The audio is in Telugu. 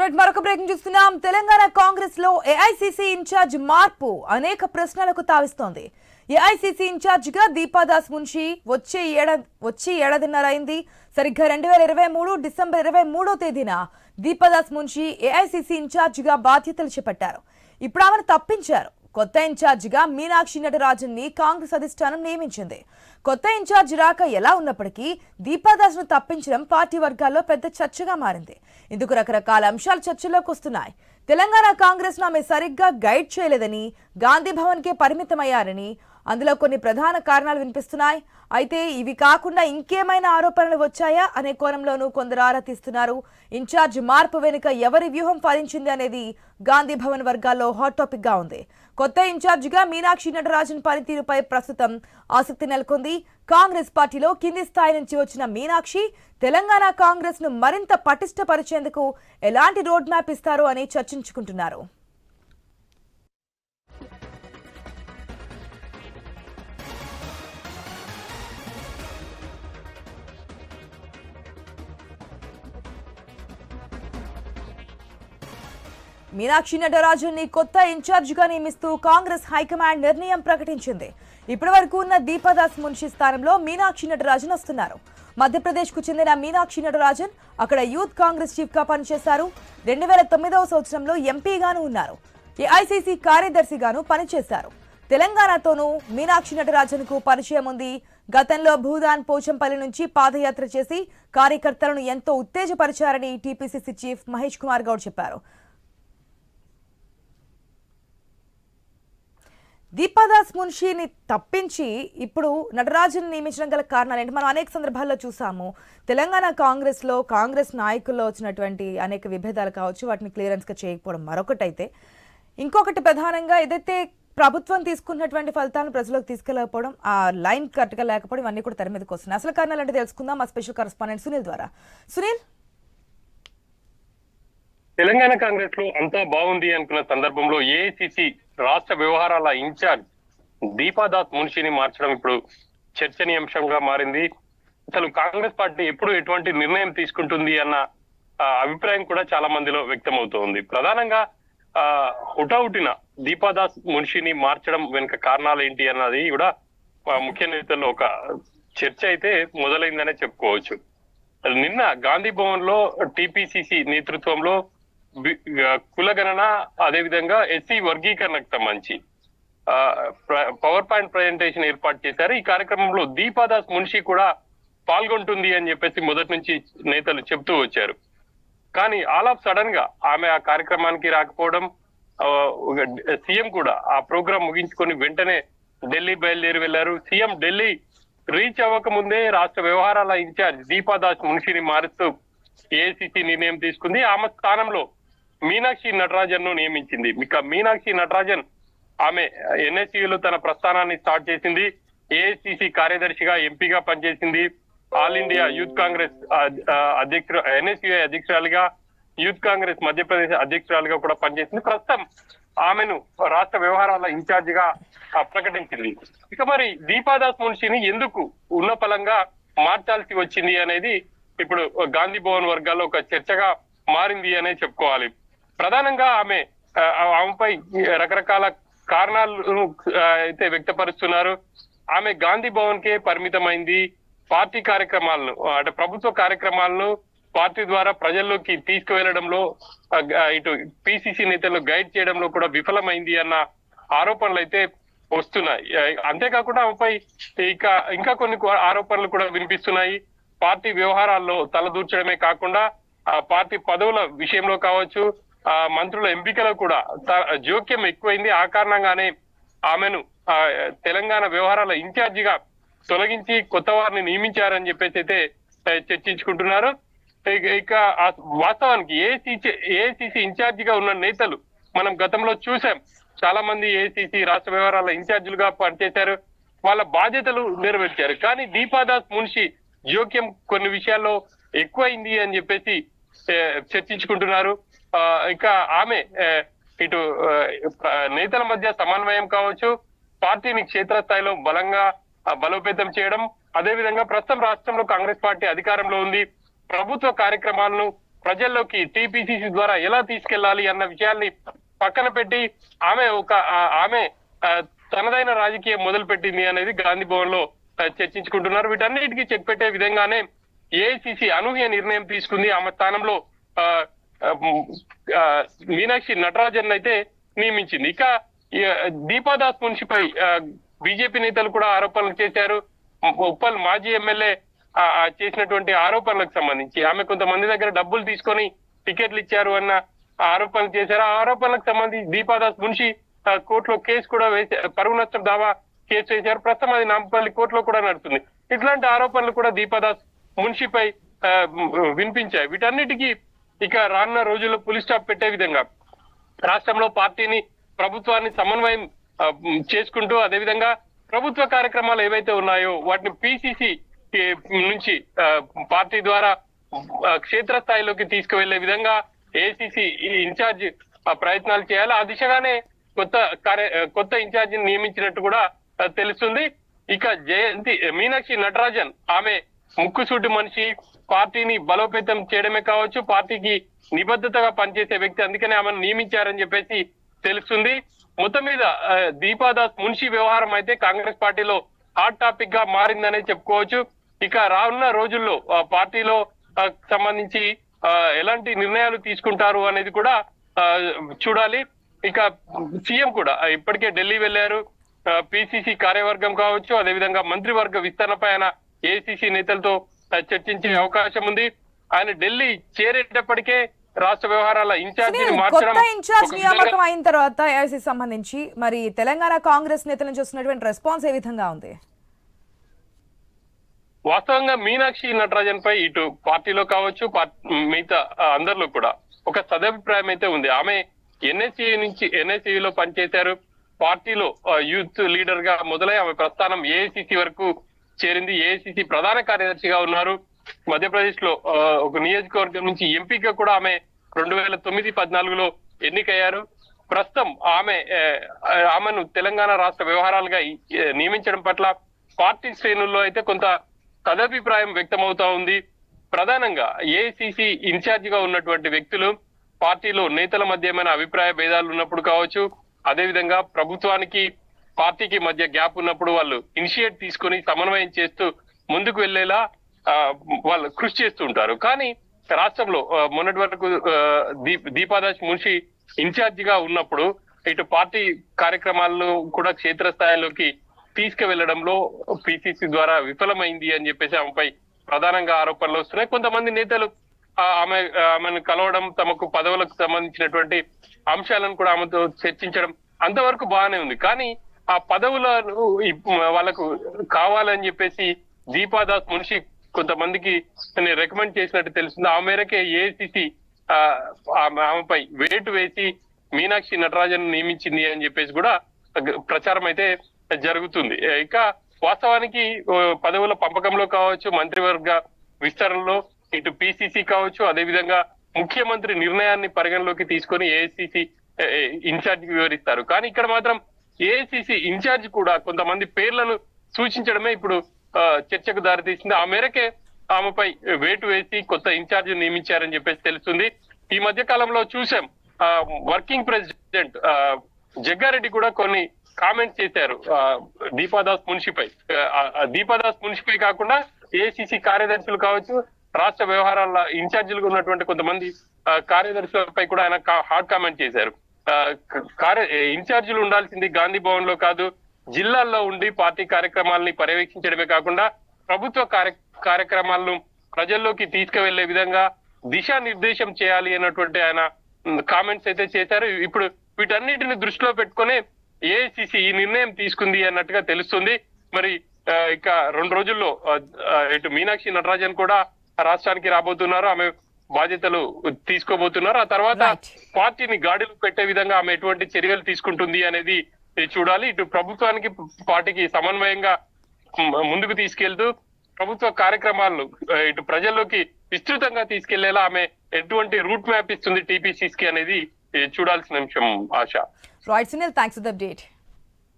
మరొక బ్రేకింగ్ చూస్తున్నాం. తెలంగాణ కాంగ్రెస్ లో ఏఐసీసీ ఇన్ఛార్జ్ మార్పు అనేక ప్రశ్నలకు తావిస్తోంది. ఏఐసీసీ ఇన్ఛార్జ్ గా దీపాదాస్ మున్షి వచ్చి ఏడాదిన్నర అయింది. సరిగ్గా 2023 డిసెంబర్ 23వ తేదీన దీపాదాస్ మున్షి ఏఐసీసీ ఇన్ఛార్జ్ గా బాధ్యతలు చేపట్టారు. ఇప్పుడు ఆమెను తప్పించారు. కొత్త ఇన్ఛార్జిగా మీనాక్షి నటరాజన్ ని కాంగ్రెస్ అధిష్టానం నియమించింది. కొత్త ఇన్ఛార్జి రాక ఎలా ఉన్నప్పటికీ దీపాదాస్ ను తప్పించడం పార్టీ వర్గాల్లో పెద్ద చర్చగా మారింది. ఇందుకు రకరకాల అంశాలు చర్చలోకి వస్తున్నాయి. తెలంగాణ కాంగ్రెస్ ను ఆమె సరిగ్గా గైడ్ చేయలేదని, గాంధీ భవన్ కే పరిమితమయ్యారని అందులో కొన్ని ప్రధాన కారణాలు వినిపిస్తున్నాయి. అయితే ఇవి కాకుండా ఇంకేమైనా ఆరోపణలు వచ్చాయా అనే కోణంలోనూ కొందరు ఆరా తీస్తున్నారు. ఇన్ఛార్జ్ మార్పు వెనుక ఎవరి వ్యూహం ఫలించింది అనేది గాంధీ భవన్ వర్గాల్లో హాట్ టాపిక్ గా ఉంది. కొత్త ఇన్ఛార్జిగా మీనాక్షి నటరాజన్ పనితీరుపై ప్రస్తుతం ఆసక్తి నెలకొంది. కాంగ్రెస్ పార్టీలో కింది స్థాయి నుంచి వచ్చిన మీనాక్షి తెలంగాణ కాంగ్రెస్ ను మరింత పటిష్టపరిచేందుకు ఎలాంటి రోడ్ మ్యాప్ ఇస్తారో అని చర్చించుకుంటున్నారు. మీనాక్షి నటరాజన్ ని కొత్త ఇన్ఛార్జిగా నియమిస్తూ కాంగ్రెస్ హైకమాండ్ నిర్ణయం ప్రకటించింది. ఇప్పటి వరకు ఉన్న దీపాదాస్ మున్షి స్థానంలో మీనాక్షి నటరాజన్ వస్తున్నారు. మధ్యప్రదేశ్ కు చెందిన మీనాక్షి నటరాజన్ అక్కడ యూత్ కాంగ్రెస్ చీఫ్ గా పనిచేశారు. 2009వ సంవత్సరంలో ఎంపీగాను ఉన్నారు. ఏఐసీసీ కార్యదర్శిగాను పనిచేశారు. తెలంగాణతోనూ మీనాక్షి నటరాజన్ కు పరిచయం ఉంది. గతంలో భూదాన్ పోచంపల్లి నుంచి పాదయాత్ర చేసి కార్యకర్తలను ఎంతో ఉత్తేజపరిచారని టీపీసీసీ చీఫ్ మహేష్ కుమార్ గౌడ్ చెప్పారు. దీపాదాస్ మున్షిని తప్పించి ఇప్పుడు నటరాజన్ నియమించడం గల కారణాలు ఏంటి? మనం అనేక సందర్భాల్లో చూసాము. తెలంగాణ కాంగ్రెస్ నాయకుల్లో వచ్చినటువంటి అనేక విభేదాలు కావచ్చు, వాటిని క్లియరెన్స్గా చేయకపోవడం మరొకటైతే, ఇంకొకటి ప్రధానంగా ఏదైతే ప్రభుత్వం తీసుకున్నటువంటి ఫలితాలను ప్రజలకు తీసుకెళ్ళకపోవడం, ఆ లైన్ కరెక్ట్గా లేకపోవడం, ఇవన్నీ కూడా తెర మీదకి వస్తున్నాయి. అసలు కారణాలు అంటే తెలుసుకుందాం మా స్పెషల్ కరెస్పాండెంట్ సునీల్ ద్వారా. సునీల్, తెలంగాణ కాంగ్రెస్ లో అంతా బాగుంది అనుకున్న సందర్భంలో ఏఐసిసి రాష్ట్ర వ్యవహారాల ఇన్ఛార్జ్ దీపాదాస్ మున్షిని మార్చడం ఇప్పుడు చర్చనీయాంశంగా మారింది. అసలు కాంగ్రెస్ పార్టీ ఎప్పుడు ఎటువంటి నిర్ణయం తీసుకుంటుంది అన్న అభిప్రాయం కూడా చాలా మందిలో వ్యక్తమవుతోంది. ప్రధానంగా హుటాహుటిన దీపాదాస్ మున్షిని మార్చడం వెనుక కారణాలు ఏంటి అన్నది కూడా ముఖ్య నేతల్లో ఒక చర్చ అయితే మొదలైందనే చెప్పుకోవచ్చు. నిన్న గాంధీ భవన్ లో టీపీసీసీ నేతృత్వంలో కులగణన, అదేవిధంగా ఎస్సీ వర్గీకరణకు సంబంధించి పవర్ పాయింట్ ప్రజెంటేషన్ ఏర్పాటు చేశారు. ఈ కార్యక్రమంలో దీపాదాస్ మున్షి కూడా పాల్గొంటుంది అని చెప్పేసి మొదటి నుంచి నేతలు చెప్తూ వచ్చారు. కానీ ఆల్ ఆఫ్ సడన్ గా ఆమె ఆ కార్యక్రమానికి రాకపోవడం, సీఎం కూడా ఆ ప్రోగ్రాం ముగించుకొని వెంటనే ఢిల్లీ బయలుదేరి వెళ్లారు. సీఎం ఢిల్లీ రీచ్ అవ్వక ముందే రాష్ట్ర వ్యవహారాల ఇన్ఛార్జ్ దీపాదాస్ మున్షిని మారుస్తూ ఏఐసిసి నిర్ణయం తీసుకుంది. ఆమె స్థానంలో మీనాక్షి నటరాజన్ ను నియమించింది. ఇక మీనాక్షి నటరాజన్ ఆమె ఎన్ఎస్యూలో తన ప్రస్థానాన్ని స్టార్ట్ చేసింది. ఏఐసిసి కార్యదర్శిగా, ఎంపీగా పనిచేసింది. All India Youth Congress NSUI అధ్యక్షురాలిగా, యూత్ కాంగ్రెస్ మధ్యప్రదేశ్ అధ్యక్షురాలిగా కూడా పనిచేసింది. ప్రస్తుతం ఆమెను రాష్ట్ర వ్యవహారాల ఇన్ఛార్జ్ గా ప్రకటించింది. ఇక మరి దీపాదాస్ మున్షిని ఎందుకు ఉన్నపలంగా మార్చాల్సి వచ్చింది అనేది ఇప్పుడు గాంధీ భవన్ వర్గాల్లో ఒక చర్చగా మారింది అనే చెప్పుకోవాలి. ప్రధానంగా ఆమెపై రకరకాల కారణాలను అయితే వ్యక్తపరుస్తున్నారు. ఆమె గాంధీ భవన్ కే పరిమితమైంది. పార్టీ కార్యక్రమాలను, అంటే ప్రభుత్వ కార్యక్రమాలను పార్టీ ద్వారా ప్రజల్లోకి తీసుకువెళ్లడంలో, ఇటు పిసిసి నేతలు గైడ్ చేయడంలో కూడా విఫలమైంది అన్న ఆరోపణలు అయితే వస్తున్నాయి. అంతేకాకుండా ఆమెపై ఇంకా కొన్ని ఆరోపణలు కూడా వినిపిస్తున్నాయి. పార్టీ వ్యవహారాల్లో తలదూర్చడమే కాకుండా పార్టీ పదవుల విషయంలో కావచ్చు, మంత్రుల ఎంపికలో కూడా జోక్యం ఎక్కువైంది. ఆ కారణంగానే ఆమెను తెలంగాణ వ్యవహారాల ఇన్ఛార్జిగా తొలగించి కొత్త వారిని నియమించారని చెప్పేసి అయితే చర్చించుకుంటున్నారు. ఇక వాస్తవానికి ఏఐసిసి ఇన్ఛార్జిగా ఉన్న నేతలు మనం గతంలో చూసాం. చాలా మంది ఏఐసిసి రాష్ట్ర వ్యవహారాల ఇన్ఛార్జీలుగా పనిచేశారు, వాళ్ళ బాధ్యతలు నెరవేర్చారు. కానీ దీపాదాస్ మున్షి జోక్యం కొన్ని విషయాల్లో ఎక్కువైంది అని చెప్పేసి చర్చించుకుంటున్నారు. ఇంకా ఆమె ఇటు నేతల మధ్య సమన్వయం కావచ్చు, పార్టీని క్షేత్రస్థాయిలో బలోపేతం చేయడం, అదేవిధంగా ప్రస్తుతం రాష్ట్రంలో కాంగ్రెస్ పార్టీ అధికారంలో ఉంది. ప్రభుత్వ కార్యక్రమాలను ప్రజల్లోకి టీపీసీసీ ద్వారా ఎలా తీసుకెళ్లాలి అన్న విషయాల్ని పక్కన పెట్టి ఆమె తనదైన రాజకీయం మొదలు పెట్టింది అనేది గాంధీ భవన్ లో చర్చించుకుంటున్నారు. వీటన్నిటికీ చెక్ పెట్టే విధంగానే ఏఐసిసి అనూహ్య నిర్ణయం తీసుకుంది. ఆమె స్థానంలో మీనాక్షి నటరాజన్ అయితే నియమించింది. ఇక దీపాదాస్ మున్షిపై బీజేపీ నేతలు కూడా ఆరోపణలు చేశారు. ఉప్పల్ మాజీ ఎమ్మెల్యే చేసినటువంటి ఆరోపణలకు సంబంధించి ఆమె కొంతమంది దగ్గర డబ్బులు తీసుకొని టికెట్లు ఇచ్చారు అన్న ఆరోపణలు చేశారు. ఆ ఆరోపణలకు సంబంధించి దీపాదాస్ మున్షి కోర్టులో కేసు కూడా వేశారు, పరువు నష్టం దావా కేసు వేశారు. ప్రస్తుతం అది నాంపల్లి కోర్టులో కూడా నడుస్తుంది. ఇట్లాంటి ఆరోపణలు కూడా దీపాదాస్ మున్షిపై వినిపించాయి. వీటన్నిటికీ ఇక రానున్న రోజుల్లో పులి స్టాప్ పెట్టే విధంగా రాష్ట్రంలో పార్టీని ప్రభుత్వాన్ని సమన్వయం చేసుకుంటూ అదేవిధంగా ప్రభుత్వ కార్యక్రమాలు ఏవైతే ఉన్నాయో వాటిని పిసిసి నుంచి పార్టీ ద్వారా క్షేత్రస్థాయిలోకి తీసుకువెళ్లే విధంగా ఏఐసిసి ఇన్ఛార్జ్ ప్రయత్నాలు చేయాలి. ఆ దిశగానే కొత్త ఇన్ఛార్జిని నియమించినట్టు కూడా తెలుస్తుంది. ఇక మీనాక్షి నటరాజన్ ఆమె ముక్కుసూటి మనిషి, పార్టీని బలోపేతం చేయడమే కావచ్చు, పార్టీకి నిబద్ధతగా పనిచేసే వ్యక్తి, అందుకనే ఆమెను నియమించారని చెప్పేసి తెలుస్తుంది. మొత్తం మీద దీపాదాస్ మున్షి వ్యవహారం అయితే కాంగ్రెస్ పార్టీలో హాట్ టాపిక్ గా మారిందనే చెప్పుకోవచ్చు. ఇక రానున్న రోజుల్లో పార్టీలో సంబంధించి ఎలాంటి నిర్ణయాలు తీసుకుంటారు అనేది కూడా చూడాలి. ఇక సీఎం కూడా ఇప్పటికే ఢిల్లీ వెళ్లారు. పిసిసి కార్యవర్గం కావచ్చు, అదేవిధంగా మంత్రివర్గ విస్తరణపై ఆయన ఏఐసిసి నేతలతో చర్చించే అవకాశం ఉంది. ఆయన ఢిల్లీ చేరేటప్పటికే రాష్ట్ర వ్యవహారాల ఇన్ఛార్జిని మార్చడం, ఇన్ఛార్జ్ నియామకం అయిన తర్వాత ఏఐసిసి సంబంధించి మరి తెలంగాణ కాంగ్రెస్ నేతల నుంచి వస్తున్నటువంటి రెస్పాన్స్ ఏ విధంగా ఉంది? వాస్తవంగా మీనాక్షి నటరాజన్ పై ఇటు పార్టీలో కావచ్చు మిగతా అందరిలో కూడా ఒక సదభిప్రాయం అయితే ఉంది. ఆమె ఎన్ఎస్సీలో పనిచేశారు. పార్టీలో యూత్ లీడర్ గా మొదలై ఆమె ప్రస్థానం ఏఐసిసి వరకు చేరింది. ఏఐసిసి ప్రధాన కార్యదర్శిగా ఉన్నారు. మధ్యప్రదేశ్ లో ఒక నియోజకవర్గం నుంచి ఎంపీగా కూడా ఆమె 2009-14లో ఎన్నికయ్యారు. ప్రస్తుతం ఆమెను తెలంగాణ రాష్ట్ర వ్యవహారాలుగా నియమించడం పట్ల పార్టీ శ్రేణుల్లో అయితే కొంత తదభిప్రాయం వ్యక్తమవుతా ఉంది. ప్రధానంగా ఏఐసిసి ఇన్ఛార్జ్ గా ఉన్నటువంటి వ్యక్తులు పార్టీలో నేతల మధ్య ఏమైనా అభిప్రాయ భేదాలు ఉన్నప్పుడు కావచ్చు, అదేవిధంగా ప్రభుత్వానికి పార్టీకి మధ్య గ్యాప్ ఉన్నప్పుడు వాళ్ళు ఇనిషియేట్ తీసుకొని సమన్వయం చేస్తూ ముందుకు వెళ్లేలా వాళ్ళు కృషి చేస్తూ ఉంటారు. కానీ రాష్ట్రంలో మొన్నటి వరకు దీపాదాస్ మున్షి ఇన్ఛార్జ్ గా ఉన్నప్పుడు ఇటు పార్టీ కార్యక్రమాలను కూడా క్షేత్రస్థాయిలోకి తీసుకువెళ్లడంలో పిసిసి ద్వారా విఫలమైంది అని చెప్పేసి ఆమెపై ప్రధానంగా ఆరోపణలు వస్తున్నాయి. కొంతమంది నేతలు ఆమెను కలవడం, తమకు పదవులకు సంబంధించినటువంటి అంశాలను కూడా ఆమెతో చర్చించడం అంతవరకు బాగానే ఉంది. కానీ ఆ పదవులను వాళ్ళకు కావాలని చెప్పేసి దీపాదాస్ మున్షి కొంతమందికి రికమెండ్ చేసినట్టు తెలుస్తుంది. ఆ మేరకే ఏఐసిసి ఆమెపై వేటు వేసి మీనాక్షి నటరాజన్ నియమించింది అని చెప్పేసి కూడా ప్రచారం అయితే జరుగుతుంది. ఇక వాస్తవానికి పదవుల పంపకంలో కావచ్చు, మంత్రివర్గ విస్తరణలో ఇటు పిసిసి కావచ్చు, అదేవిధంగా ముఖ్యమంత్రి నిర్ణయాన్ని పరిగణలోకి తీసుకొని ఏఐసిసి ఇన్ఛార్జ్ వివరిస్తారు. కానీ ఇక్కడ మాత్రం ఏఐసిసి ఇన్ఛార్జ్ కూడా కొంతమంది పేర్లను సూచించడమే ఇప్పుడు చర్చకు దారితీసింది. ఆ మేరకే ఆమెపై వేటు వేసి కొత్త ఇన్ఛార్జ్ నియమించారని చెప్పేసి తెలుస్తుంది. ఈ మధ్య కాలంలో చూసాం వర్కింగ్ ప్రెసిడెంట్ జగ్గారెడ్డి కూడా కొన్ని కామెంట్స్ చేశారు దీపాదాస్ మున్షిపై కాకుండా ఏఐసిసి కార్యదర్శులు కావచ్చు, రాష్ట్ర వ్యవహారాల ఇన్ఛార్జీలుగా ఉన్నటువంటి కొంతమంది కార్యదర్శులపై కూడా ఆయన హాట్ కామెంట్ చేశారు. ఇన్ఛార్జీలు ఉండాల్సింది గాంధీ భవన్ లో కాదు, జిల్లాల్లో ఉండి పార్టీ కార్యక్రమాలని పర్యవేక్షించడమే కాకుండా ప్రభుత్వ కార్యక్రమాలను ప్రజల్లోకి తీసుకువెళ్లే విధంగా దిశానిర్దేశం చేయాలి అన్నటువంటి ఆయన కామెంట్స్ అయితే చేశారు. ఇప్పుడు వీటన్నిటిని దృష్టిలో పెట్టుకుని ఏఐసిసి ఈ నిర్ణయం తీసుకుంది అన్నట్టుగా తెలుస్తుంది. మరి ఇక 2 రోజుల్లో ఇటు మీనాక్షి నటరాజన్ కూడా రాష్ట్రానికి రాబోతున్నారు. ఆమె బాధ్యతలు తీసుకోబోతున్నారు. ఆ తర్వాత పార్టీని గాడిలో పెట్టే విధంగా ఆమె ఎటువంటి చర్యలు తీసుకుంటుంది అనేది చూడాలి. ఇటు ప్రభుత్వానికి పార్టీకి సమన్వయంగా ముందుకు తీసుకెళ్తూ ప్రభుత్వ కార్యక్రమాలను ఇటు ప్రజల్లోకి విస్తృతంగా తీసుకెళ్లేలా ఆమె ఎటువంటి రూట్ మ్యాప్ ఇస్తుంది టీపీసీసీ అనేది చూడాల్సిన అంశం. ఆశ. Right Sunil, thanks for the update.